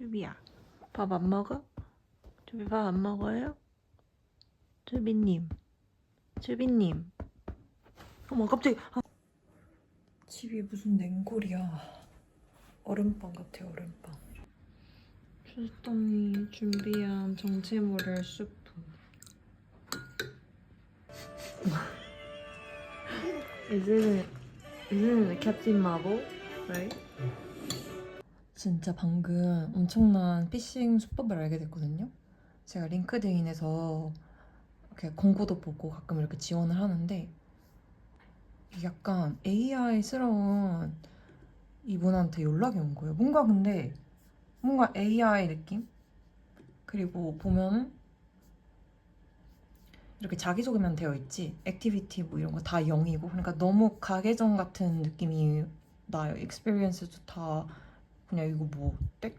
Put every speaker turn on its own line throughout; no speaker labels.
주비야, 밥 안 먹어? 주비 밥 안 먹어요? 주비님, 주비님. 어머, 갑자기. 집이 무슨 냉골이야. 얼음빵 같아, 얼음빵. 주스tom이 준비한 정체모를 수프. Isn't it Captain Marvel, right? 진짜 방금 엄청난 피싱 수법을 알게 됐거든요. 제가 링크드인에서 이렇게 공고도 보고 가끔 이렇게 지원을 하는데 약간 AI스러운 이분한테 연락이 온 거예요. 근데 뭔가 AI 느낌? 그리고 보면은 이렇게 자기소개만 되어 있지 액티비티 뭐 이런 거 다 0이고 그러니까 너무 가계정 같은 느낌이 나요. 익스피리언스도 다 그냥 이거 뭐 땡?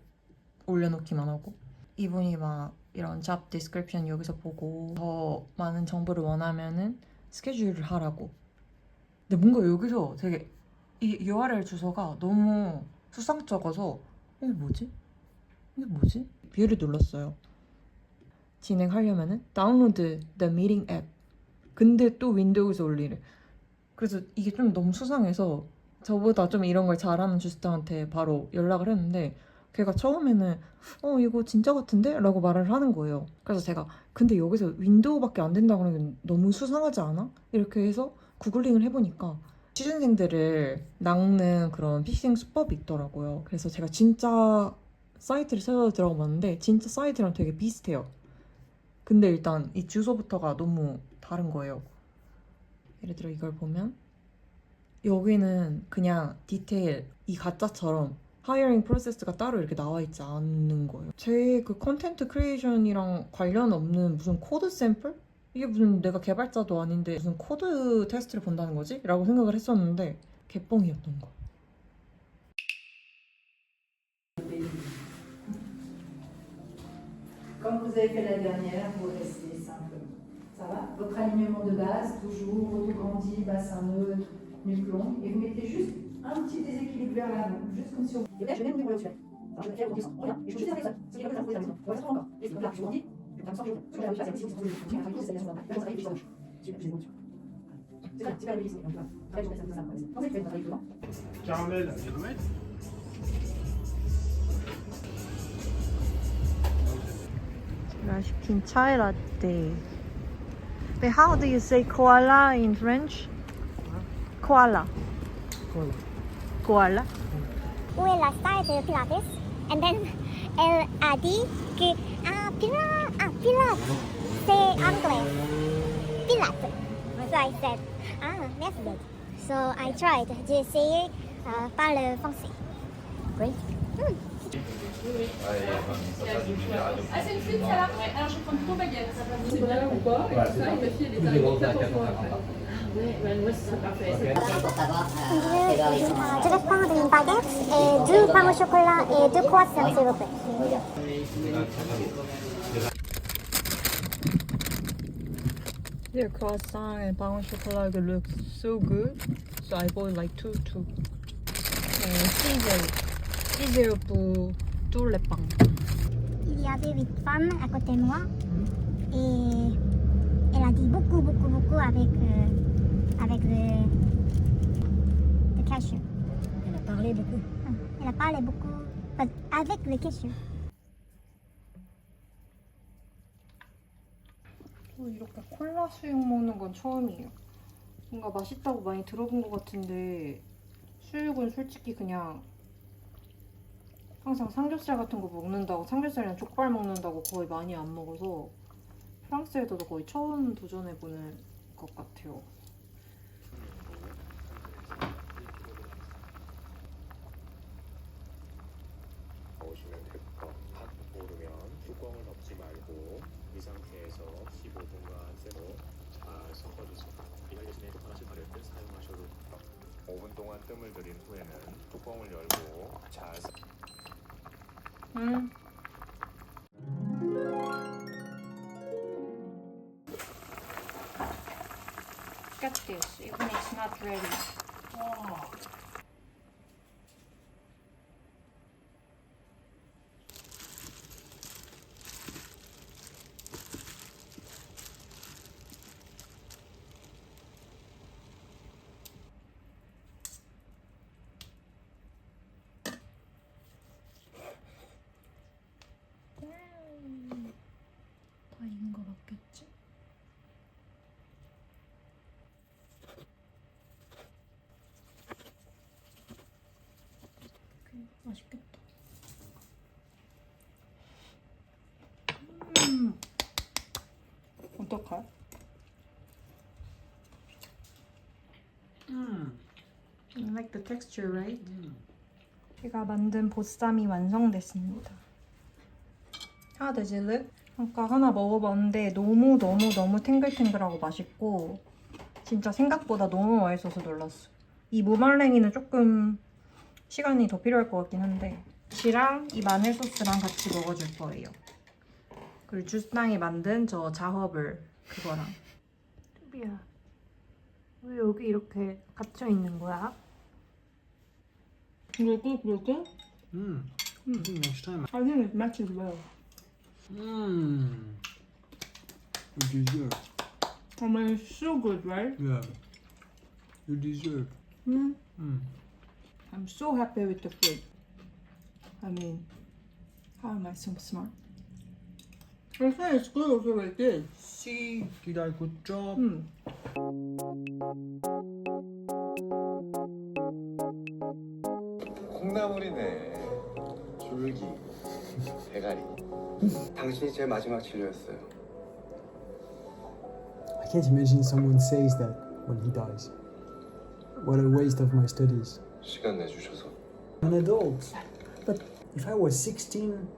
올려놓기만 하고 이분이 막 이런 잡 디스크립션 여기서 보고 더 많은 정보를 원하면은 스케줄을 하라고. 근데 뭔가 여기서 되게 이 URL 주소가 너무 수상쩍어서 이게 뭐지? 이게 뭐지? 뷰를 눌렀어요. 진행하려면은 다운로드 the meeting 앱. 근데 또 윈도우에서 올리래. 그래서 이게 좀 너무 수상해서 저보다 좀 이런 걸 잘하는 주스타한테 바로 연락을 했는데 걔가 처음에는 이거 진짜 같은데? 라고 말을 하는 거예요. 그래서 제가 근데 여기서 윈도우밖에 안 된다고 하면 너무 수상하지 않아? 이렇게 해서 구글링을 해보니까 취준생들을 낚는 그런 피싱 수법이 있더라고요. 그래서 제가 진짜 사이트를 찾아 들어가 봤는데 진짜 사이트랑 되게 비슷해요. 근데 일단 이 주소부터가 너무 다른 거예요. 예를 들어 이걸 보면 여기는 그냥 디테일 이 가짜처럼 하이어링 프로세스가 따로 이렇게 나와 있지 않는 거예요. 제 그 컨텐트 크리에이션이랑 관련 없는 무슨 코드 샘플? 이게 무슨 내가 개발자도 아닌데 무슨 코드 테스트를 본다는 거지? 라고 생각을 했었는데 개뻥이었던 거.
Comme vous avez fait la dernière, vous restez simplement. Ça va? Votre alignement de base, toujours autograndi, bassin neutre, nuque longue, et vous mettez juste un petit déséquilibre vers l'avant, juste comme si on... Et là, je vais même ouvrir au-dessus. Alors, je vais faire au descend. Regarde, et je veux juste descendre ça. Ce qui est là, vous allez on va faire encore. Et donc là, je vous dis, je vais faire je vais faire ça, c'est si vous trouvez le travail, c'est la là, on travaille sur la gauche. Super, j'ai l'émotion. C'est ça, c'est pas le lycée, donc voilà. Très bien, ça, pensez que tu fais travailler devant.
Caramel, tu veux mettre?
제가 시킨 차이 라떼. But how do you say koala in French? Koala. Koala.
Où elle a starté Pilates, and then elle a dit que Pilates, c'est anglais. Pilates. So I said, merci. So I tried. J'ai essayé par le français. Great.
Ah, c'est une flûte salade. Ouais, alors je vais prendre plutôt baguette. C'est bien ou pas? Et tout ça, et ma fille, elle est arrivée 14 mois après. Ouais, moi, ce serait parfait.
Je vais prendre une baguette et 2 pains au chocolat et 2 croissants, s'il vous plaît.
Their croissant and pain au chocolat look so good, so I bought like two. And Caesar pour tous les pains.
Il y avait 8 femmes à côté de moi et elle a dit beaucoup avec le cashier.
Elle a parlé beaucoup.
Elle a parlé beaucoup avec le cashier.
이렇게 콜라 수육 먹는 건 처음이에요. 뭔가 맛있다고 많이 들어본 것 같은데 수육은 솔직히 그냥 항상 삼겹살 같은 거 먹는다고 삼겹살이랑 족발 먹는다고 거의 많이 안 먹어서 프랑스에서도 거의 처음 도전해보는 것 같아요.
넣으시면 될까? ผั 오르면 뚜껑을 덮지 말고 이 상태에서 15분간 쇠로 잘 섞어주세요. 이날 대신에 뚜껑하실 바를 때 사용하셔도 5분 동안 뜸을 들인 후에는 뚜껑을 열고 잘
Get this, even it's not ready. 맛있겠다. 어떡해? You like the texture, right? 제가 만든 보쌈이 완성됐습니다. How does it look? 아까 하나 먹어봤는데 너무 탱글탱글하고 맛있고 진짜 생각보다 너무 맛있어서 놀랐어. 이 무말랭이는 조금 시간이 더 필요할 것 같긴 한데 지랑 이 마늘 소스랑 같이 먹어줄 거예요. 그리고 주스당이 만든 저 자허블 그거랑. 뚜비야, 왜 여기 이렇게 갇혀 있는 거야? 그러고?
I think next time.
I think it matches well.
You deserve.
I mean, it's so good, right?
Yeah. You deserve.
I'm so happy with the food. I mean, how am I so smart? I think it's good also like this.
See, did I good job?
콩나물이네. 줄기, 대가리. 당신이 제 마지막 진료였어요.
I can't imagine someone says that when he dies. What a waste of my studies.
시간 내주셔서.
I'm an adult.
But-
if I was 16,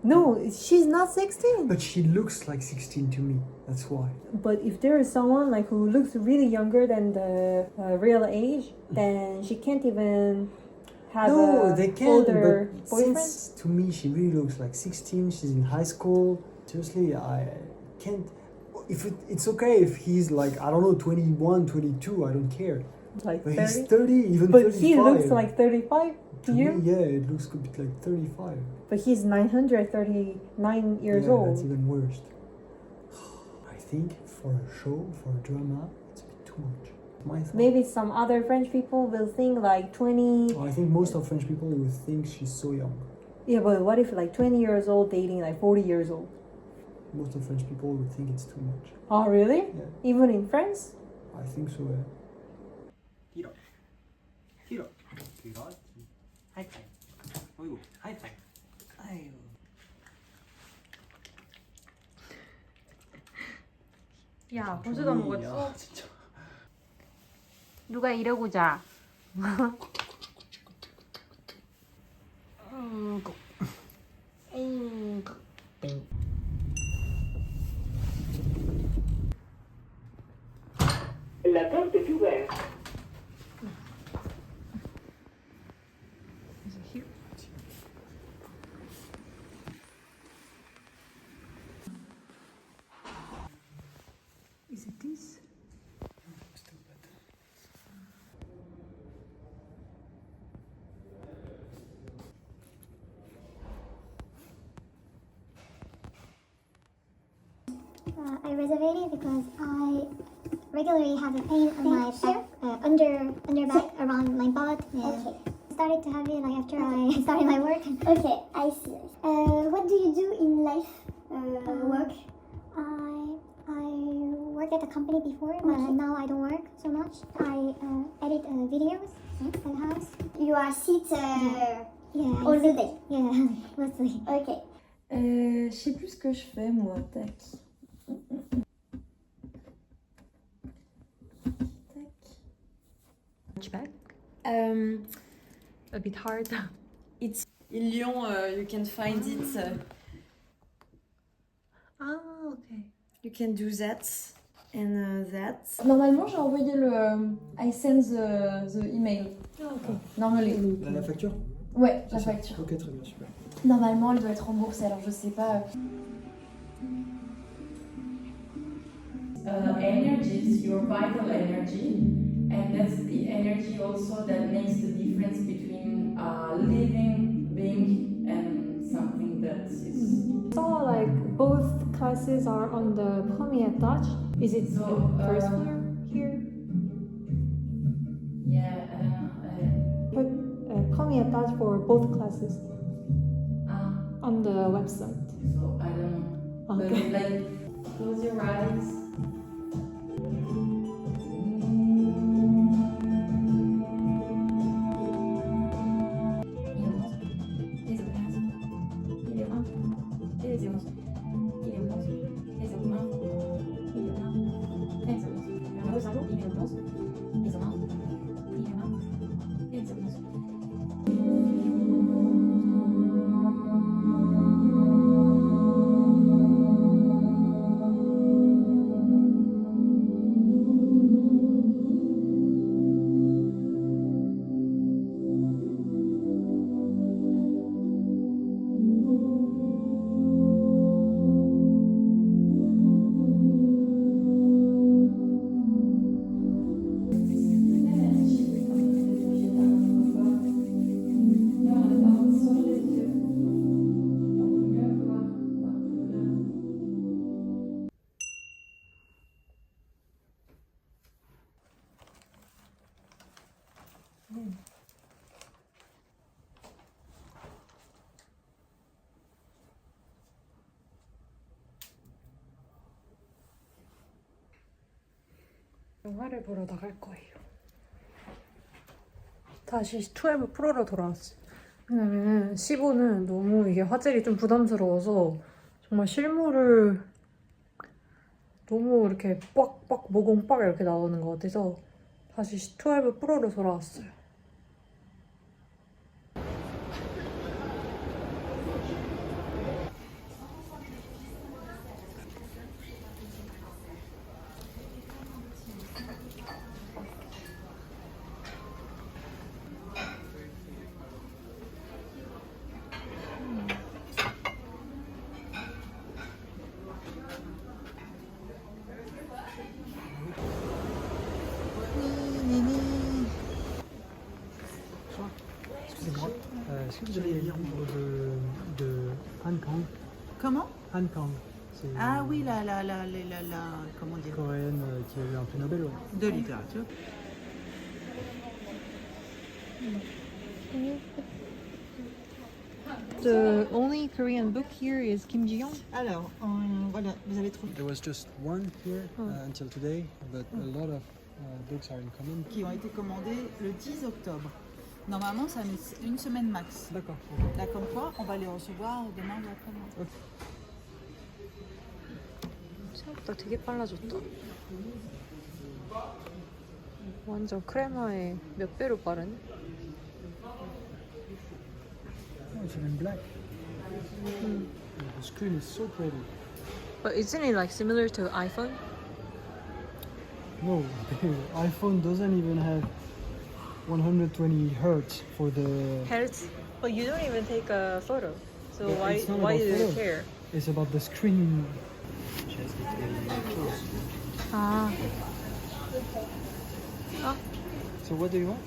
No, she's not 16.
but she looks like 16 to me. That's why.
But if there is someone like who looks really younger than the real age, then she can't even have
No,
a
they can.
older
But
boyfriend.
since to me she really looks like 16, she's in high school. Seriously, I can't. If it's okay if he's like I don't know 21, 22. I don't care.
Like
But
30.
he's 30, even
But
35.
he looks like 35 to
me,
you.
yeah, it looks a bit like 35.
But he's 939 years
Yeah,
old.
that's even worse. I think for a show, for a drama, it's a bit too much. My thought.
Maybe some other French people will think like 20.
Well, I think most of French people will think she's so young.
Yeah, but what if like 20 years old dating like 40 years old?
Most of French people would think it's too much.
Oh, really?
Yeah.
Even in France?
I think so. Yeah.
하이파이브. 어이구, 하이파이브. 아유.
야, 벌써 다 먹었어?
야, 진짜.
누가 이러고 자?
La porte est ouverte.
Is it this?
I reserved it because I regularly have a pain on my back, under back around my butt. Okay. Started to have it like after I started my work. Okay, I see. What do you do in life? Work. I worked at a company before, but now I don't work so much. I edit videos at the house. You are yeah, all the day. Yeah, mostly. Okay.
Je sais plus ce que je fais moi. Tac.
Hunchback?
A
bit hard.
It's in Lyon. You can find it.
Ah, ok.
You can do that and that. Normalement, j'ai envoyé le. I send the email.
Ah, ok.
Normally.
La facture.
Ouais, la
C'est ça.
facture.
Ok, très bien, super.
Normalement, elle doit être remboursée. Alors, je sais pas.
Energy is your vital energy, and that's the energy also that makes the difference between a living being and something that is.
saw like both classes are on the premier étage. Is it
So,
the first floor here?
Yeah,
Put premier étage for both classes on the website.
so I don't know. But
Okay.
like, close your eyes.
영화를 보러 나갈 거예요. 다시 12 프로로 돌아왔어요. 왜냐면 15는 너무 이게 화질이 좀 부담스러워서 정말 실물을 너무 이렇게 빡빡 모공빡 이렇게 나오는 것 같아서 다시 12 프로로 돌아왔어요.
Excusez-moi, est-ce que vous avez les livres de Han Kang?
Comment?
Han Kang, c'est
Ah oui, comment dire?
coréenne qui a eu un prix Nobel. Ouais.
De littérature.
The only Korean book here is Kim Ji-young.
Alors, voilà, vous avez trouvé.
There was just one here until today, but a lot of books are in common.
Qui ont été commandés le 10 octobre. Normalement, ça met une semaine max.
D'accord.
Là, comme quoi, on va les recevoir demain ou après-demain.
생각보다 되게 빨라졌다. 완전 크레마의 몇 배로 빠르네.
Oh, it's even black. The screen is so pretty.
But isn't it like similar to iPhone?
No, the iPhone doesn't even have 120 hertz for the.
Hertz? But you don't even take a photo. So
But it's not
why
about
do you
photo.
care?
It's about the screen.
Ah.
So what do you want?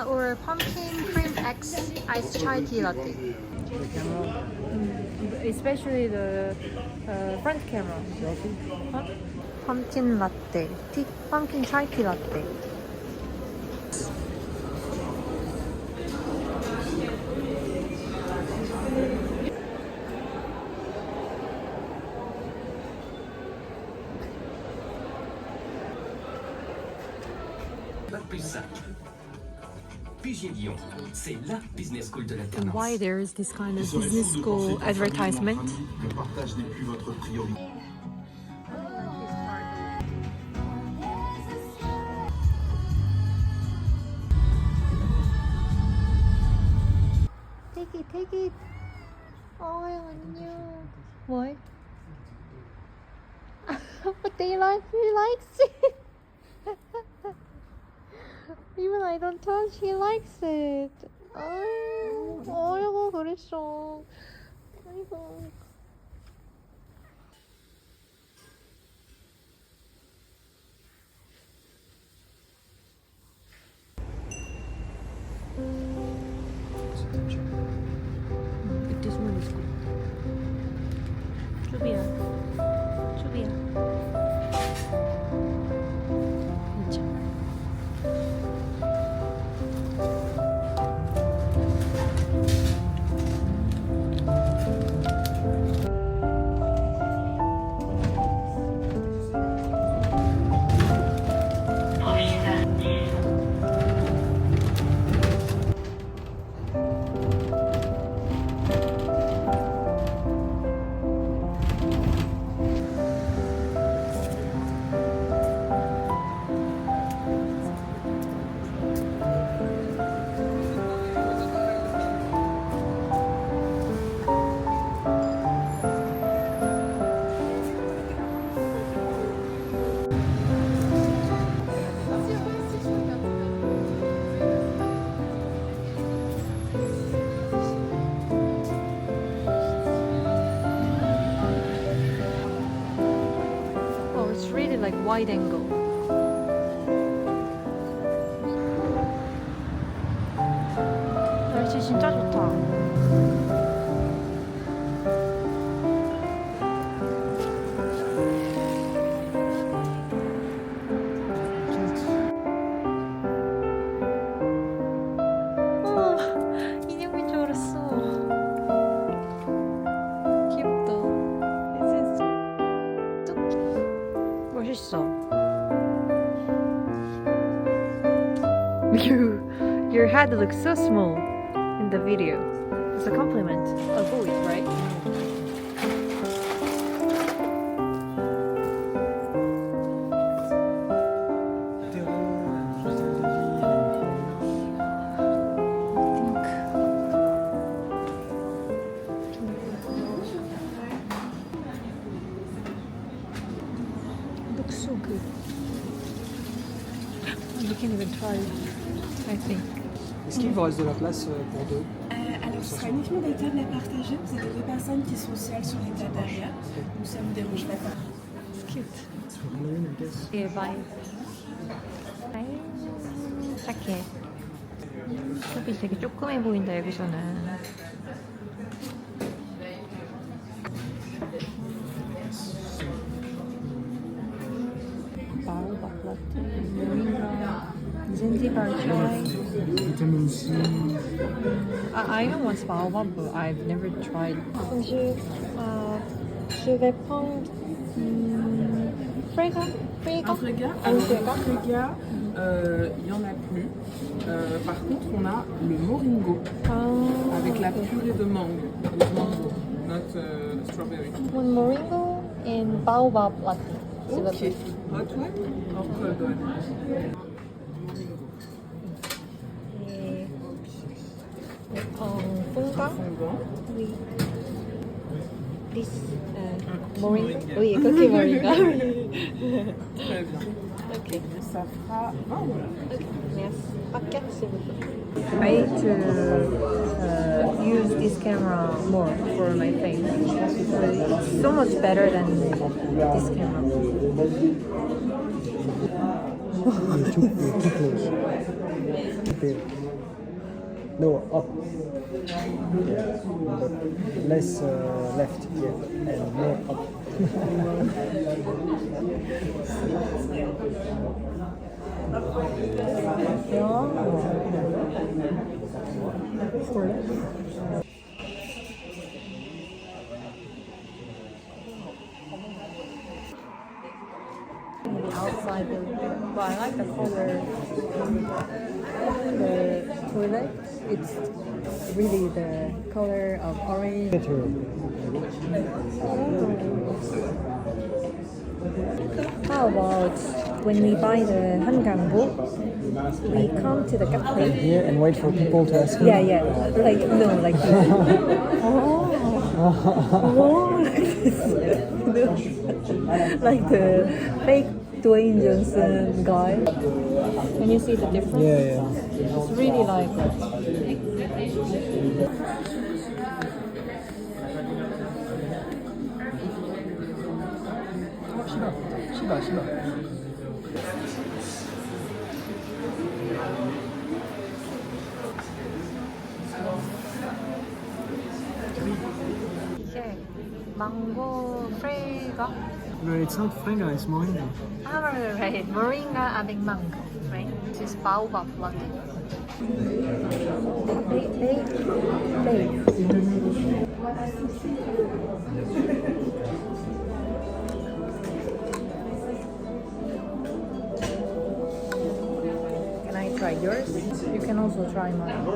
Or pumpkin cream X iced chai tea latte.
The camera.
Especially the front camera. Huh? Pumpkin latte. Pumpkin chai tea latte.
Pugier Lyon, c'est la business school de l'alternance.
Why there is this kind of business school advertisement?
Le partage n'est plus votre priorité.
Take it. 안녕. What? But he likes it. Even I don't touch, he likes it. 아이고 그랬어. 아이고. This one is good. 쭈비야. 괜찮아. Like wide angle. 날씨 진짜 좋다. Your head looks so small in the video. It's a compliment. A voice, right? Looks so good. You can even try it, I think.
Est-ce qu'il vous reste de la place pour deux?
Alors, ce sera uniquement des tables à partager. Vous avez deux personnes qui sont seules sur les tables derrière. Donc, ça ne vous dérangerait pas.
It's cute.
It's for Halloween, I guess.
예, 바이. 아이, 착해. 컵이 되게 조그매 보인다, 여기서는. 바오밥 라떼, 모링가, 젠지발 샤이.
Vitamin C.
I know what's baobab, but I've never tried.
Je vais prendre Frega.
Un frégat, alors le frégat, il n'y en a plus. Par contre, on a le moringo avec la purée de mangue. Mango, not strawberry.
One moringa and baobab latte. s'il vous
Ok.
plaît.
Hot one or cold one?
Fungka. Oui. This moringa. Oui, cookie moringa.
Très bien.
Ok.
Ça fera 20 €.
Ok, merci. Paquet, s'il vous plaît. I need to use this camera more for my face. It's so much better than this camera.
You're too close. Okay. No, up. Yeah. Less left, yeah. And more up.
Outside, but I like the color. The toilet, it's really the color of orange.
Better.
How about when we buy the hanganbo, we come to the cafe.
Here and wait for people to ask you.
Yeah, like no, like oh, like this. Like the fake Dwayne Johnson guy. Can you see the difference?
Yeah.
It's really like.
Shiba.
이게 망고 프레가.
No, it's not Frega, it's Moringa.
Right, moringa avec mango, right? This is baobab latte. Can I try yours? You can also try mine. Do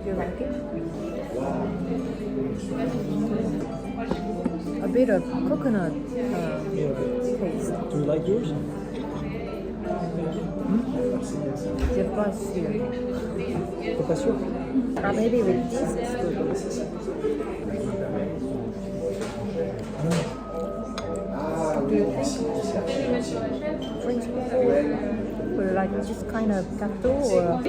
you like it? A bit of coconut taste.
Do you like yours?
J'ai pas sûr.
T'es pas sûr?
Maybe with this it's good. What do you think? French people will like this kind of gâteau or?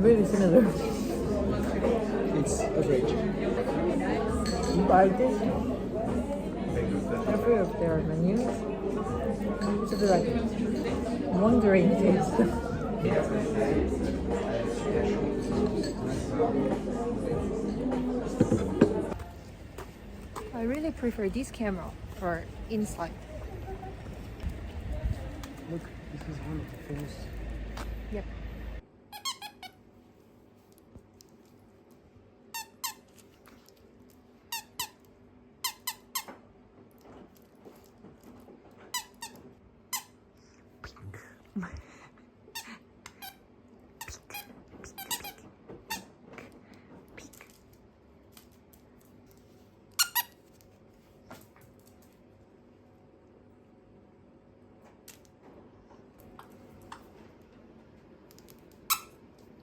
Really similar.
It's average.
You buy this? Every of their menus. It's a bit like wondering taste. I really prefer this camera for inside.
Look, this is one of the famous.
Yep.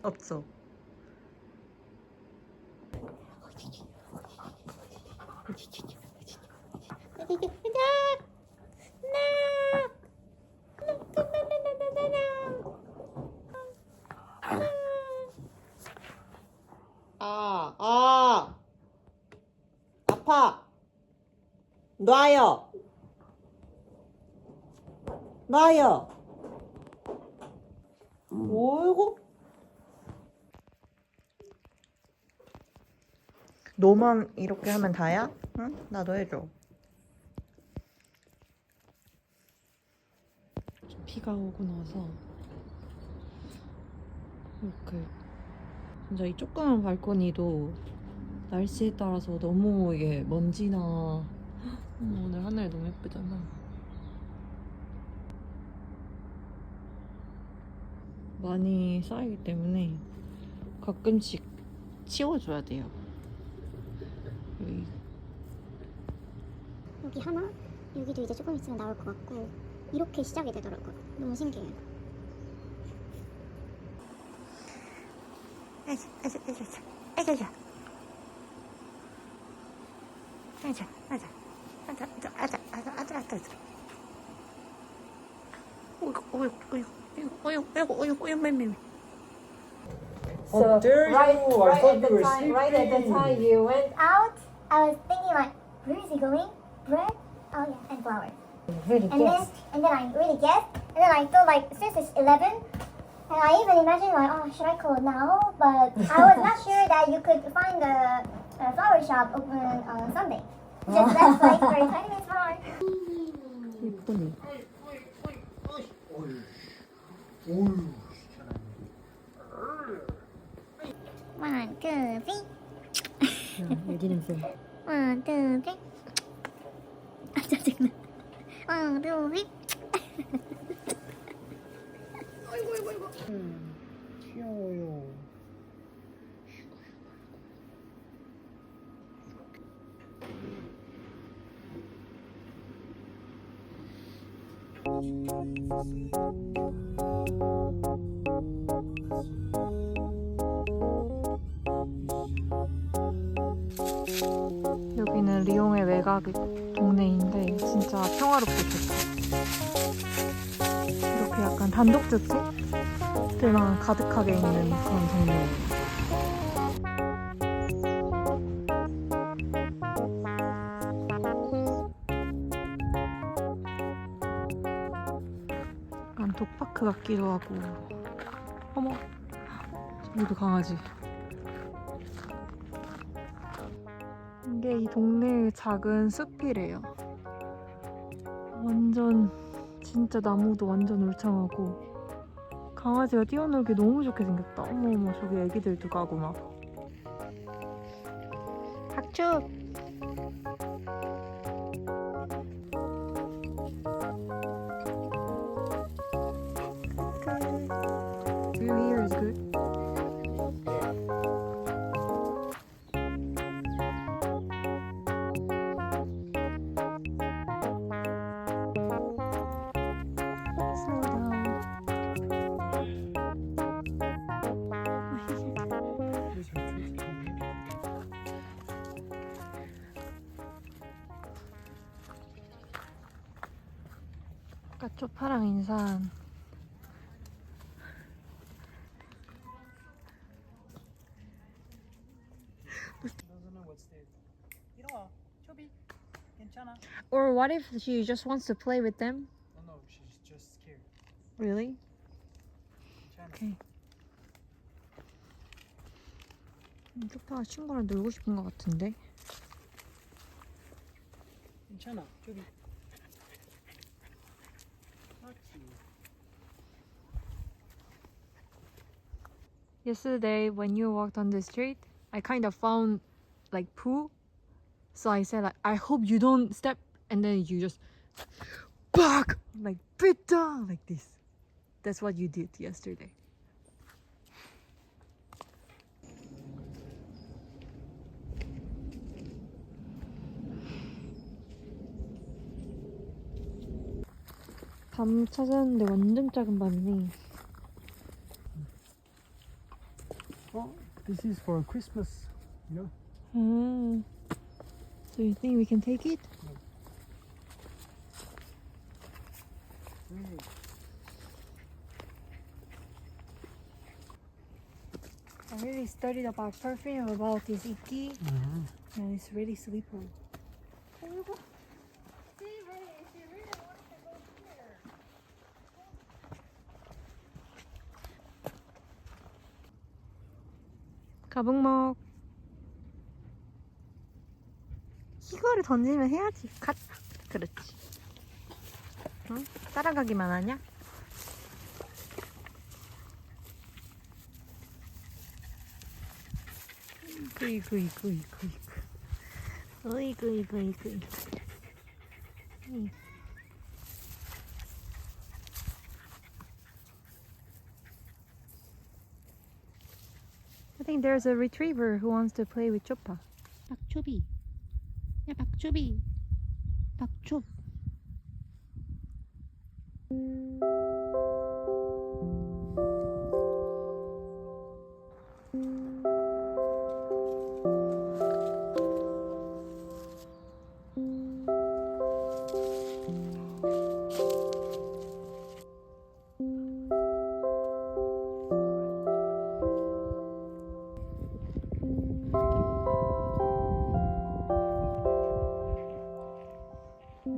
없어.
아파. 놔요. 놔요. 어이구.
너만 이렇게 하면 다야? 응? 나도 해줘. 비가 오고 나서 이렇게 진짜 이 조그만 발코니도 날씨에 따라서 너무 이게 먼지나 오늘 하늘 너무 예쁘잖아. 많이 쌓이기 때문에 가끔씩 치워줘야 돼요.
여기 하나, 여기도 이제 조금 있으면 나올 것 같고 이렇게 시작이 되더라고요. 너무 신기해요.
So right at the time you went
Out, I was thinking like, where is he going? Bread? Oh yeah, and flowers.
really
And then I really guessed. And then I thought like, since it's 11, and I even imagined like, oh, should I call now? But I was not sure that you could find a flower shop open on Sunday. Just that's like for 20 minutes more.
예쁘네.
One, two, three.
여기는 좀
One, two, three. 아, 짜증나. One, two, three.
귀여워요. 여기는 리옹의 외곽 동네인데 진짜 평화롭고 좋다. 이렇게 약간 단독주택들만 가득하게 있는 그런 동네예요. 약간 독파크 같기도 하고. 어머, 저기도 강아지. 이게 이 동네의 작은 숲이래요. 완전 진짜 나무도 완전 울창하고 강아지가 뛰어놀기 너무 좋게 생겼다. 어머어머, 저기 애기들도 가고 막. 학축! View here is good. Slow down. 아까 쪽파랑 인삼. Or what if she just wants to play with them?
No, she's just scared.
Really? Okay. 쪽파가 친구랑 놀고 싶은 것 같은데.
괜찮아, 저기.
Yesterday when you walked on the street, I kind of found like poo. So I said like, I hope you don't step, and then you just back like bit down like this. That's what you did yesterday. 밤 찾았는데 완전 작은 밤이네.
This is for Christmas, you know.
So you think we can take it? I really studied about perfume, about this icky, and it's really slippery. 가북먹. 이거를 던지면 해야지. 갓. 그렇지. 응? 따라가기만 하냐? 이구. 어이구. I think there's a retriever who wants to play with Choppa. 박초비. 야, 박초비. 박초.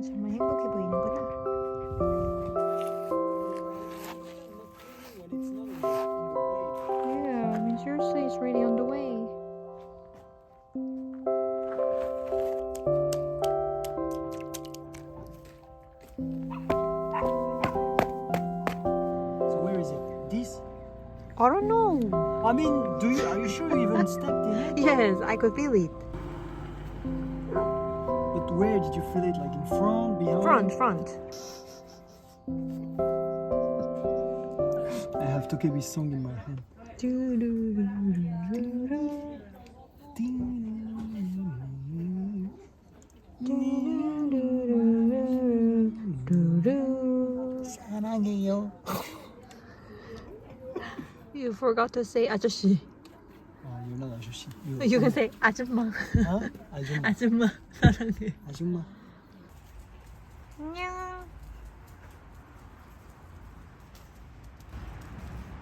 정말 행복해 보이는구나. Yeah, I mean seriously, it's really on the way.
So where is it? This?
I don't know.
I mean, are you sure you even stepped in it?
Yes, I could feel it.
But where did you feel it? Like in front, behind?
Front.
I have Tokebi's song in my head. 사랑해요.
You forgot to say 아저씨.
You're not 아저씨.
You can say 아줌마.
아줌마.
아줌마 사랑해.
아줌마.
안녕.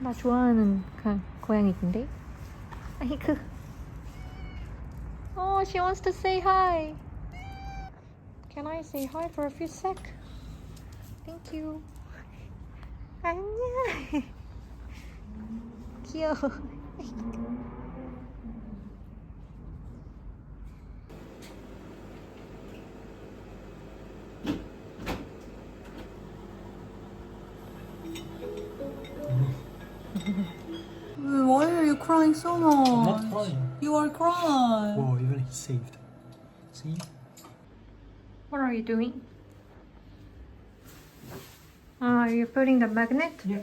나 좋아하는 고양이인데. 아이고. Oh, she wants to say hi. Can I say hi for a few sec? Thank you. 안녕. 귀여워.
Why are you crying so much?
I'm not crying.
You are crying.
Whoa, even he's saved. See?
What are you doing? Are you putting the magnet?
Yeah.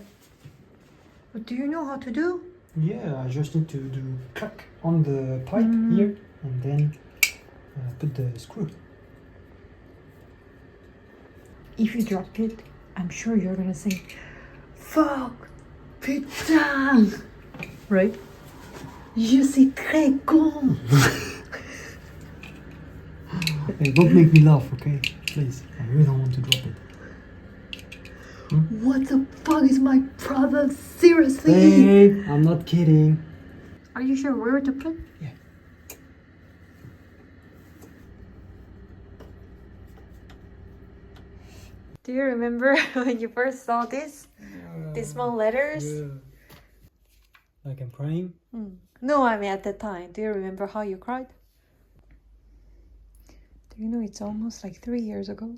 But do you know how to do?
Yeah, I just need to do crack on the pipe here and then put the screw.
If you drop it, I'm sure you're gonna say, fuck, putain! Right? Je suis très con!
Hey, don't make me laugh, okay? Please, I really don't want to drop it.
What the fuck is my problem? Seriously?
Babe, I'm not kidding.
Are you sure where to put?
Yeah.
Do you remember when you first saw this? These small letters?
Yeah. Like I'm crying?
No, I mean at that time. Do you remember how you cried? Do you know it's almost like 3 years ago?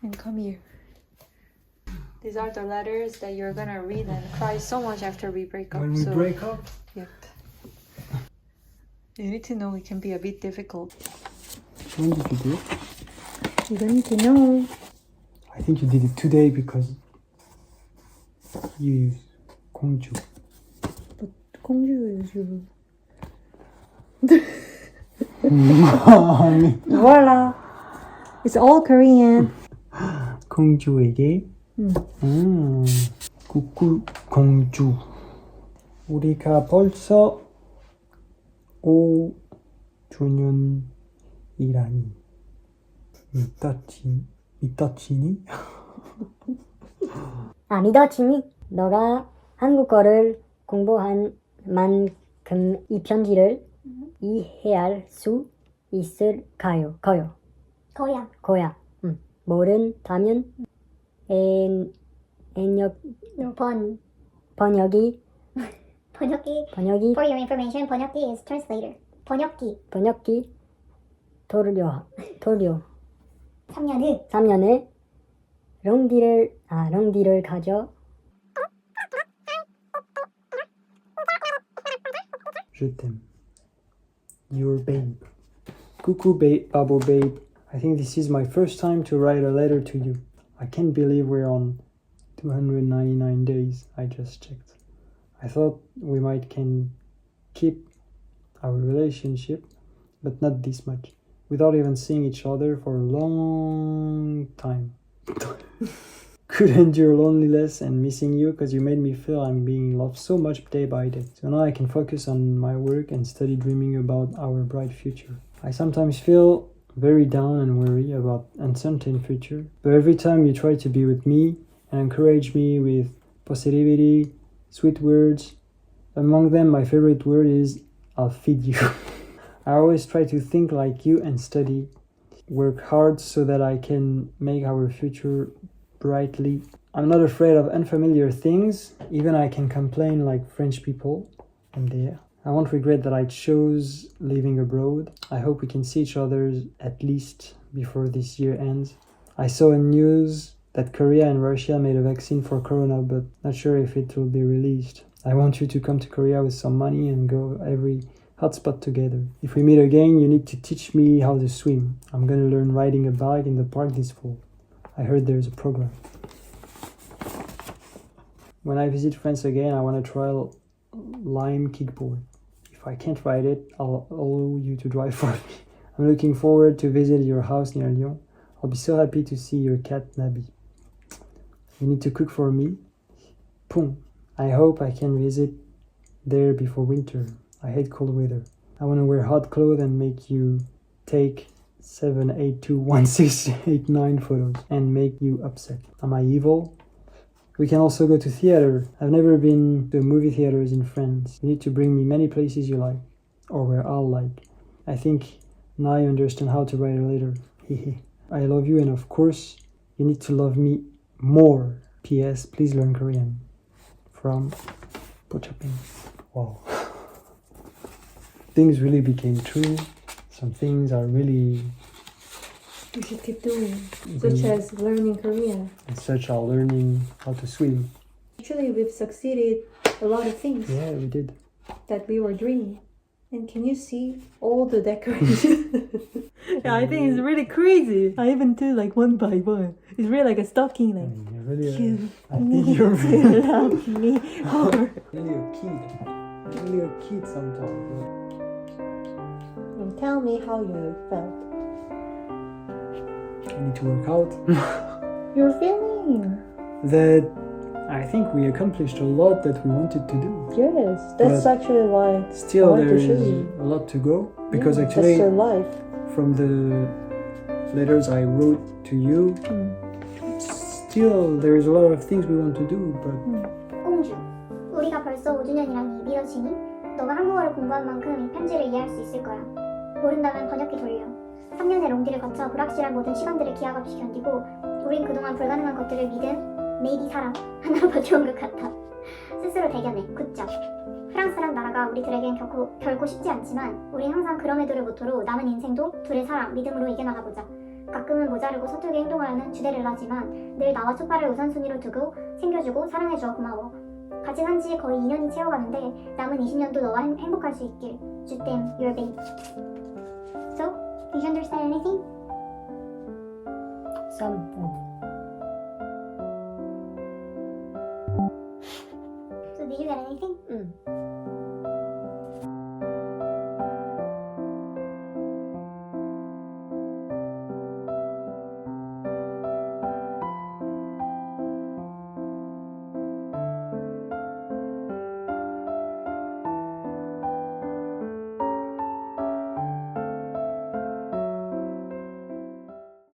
And come here. These are the letters that you're gonna read and cry so much after we break up.
When we break up?
Yep. You need to know it can be a bit difficult.
When did you do it?
You don't need to know.
I think you did it today because you use 공주.
But 공주 is you. Voila! It's all Korean.
공주에게. 꾸꾸 공주. 우리가 벌써 5주년이라니. 믿어지니?
믿어지니? 너가 한국어를 공부한 만큼 이 편지를 이해할 수 있을까요? 거야. 모른다면 번역기. For your information, 번역기 is translator. 번역기. 돌려. 3년에 롱디를 가져.
Je t'aime. Your babe. Cuckoo Babo babe. I think this is my first time to write a letter to you. I can't believe we're on 299 days. I just checked. I thought we might can keep our relationship, but not this much. Without even seeing each other for a long time. Could endure loneliness and missing you because you made me feel I'm being loved so much day by day. So now I can focus on my work and study dreaming about our bright future. I sometimes feel very down and worry about uncertain future, but every time you try to be with me and encourage me with positivity, sweet words, among them my favorite word is I'll feed you. I always try to think like you and study, work hard so that I can make our future brightly. I'm not afraid of unfamiliar things, even I can complain like French people. I'm there. I won't regret that I chose living abroad. I hope we can see each other at least before this year ends. I saw in news that Korea and Russia made a vaccine for corona, but not sure if it will be released. I want you to come to Korea with some money and go every hotspot together. If we meet again, you need to teach me how to swim. I'm gonna learn riding a bike in the park this fall. I heard there's a program. When I visit France again, I want to try Lime kickboard. If I can't ride it, I'll allow you to drive for me. I'm looking forward to visit your house near Lyon. I'll be so happy to see your cat Nabi. You need to cook for me. Boom. I hope I can visit there before winter. I hate cold weather. I want to wear hot clothes and make you take 7, 8, 2, 1, 6, 8, 9 photos and make you upset. Am I evil? We can also go to theater. I've never been to movie theaters in France. You need to bring me many places you like, or where I'll like. I think now I understand how to write a letter. I love you, and of course, you need to love me more. P.S. Please learn Korean. From Pochapin. Wow. Things really became true. Some things are really...
We should keep doing, such as learning Korean.
And such are learning how to swim.
Actually, we've succeeded a lot of things.
Yeah, we did.
That we were dreaming. And can you see all the decorations? Yeah, I think it's really crazy. I even do like one by one. It's really like a stocking, like you need to love me more.
Really a kid. Really a kid sometimes.
And tell me how you felt.
I need to work out.
You're feeling.
That I think we accomplished a lot that we wanted to do.
Yes, that's
But
actually why
still
I want
there
to show
is
you.
a lot to go because
Yeah,
actually
that's your life.
from the letters I wrote to you, still there is a lot of things we want to do, but
공주, 우리가 벌써 5주년이라니 믿어지니? 너가 한국어를 공부한 만큼 이 편지를 이해할 수 있을 거야. 모른다면 번역기 돌려. 3년의 롱디를 거쳐 불확실한 모든 시간들을 기약 없이 견디고 우린 그동안 불가능한 것들을 믿은 메이비 사랑 하나로 버텨온 것 같아. 스스로 대견해. 굿잡. 프랑스란 나라가 우리들에겐 결코 쉽지 않지만 우린 항상 그럼에도를 모토로 남은 인생도 둘의 사랑, 믿음으로 이겨나가보자. 가끔은 모자르고 서툴게 행동하려는 주데를라지만 늘 나와 초파를 우선순위로 두고 챙겨주고 사랑해줘 고마워. 같이 산 지 거의 2년이 채워가는데 남은 20년도 너와 행복할 수 있길. 주댐, your babe. So, did you understand anything?
Something.
So did you get anything?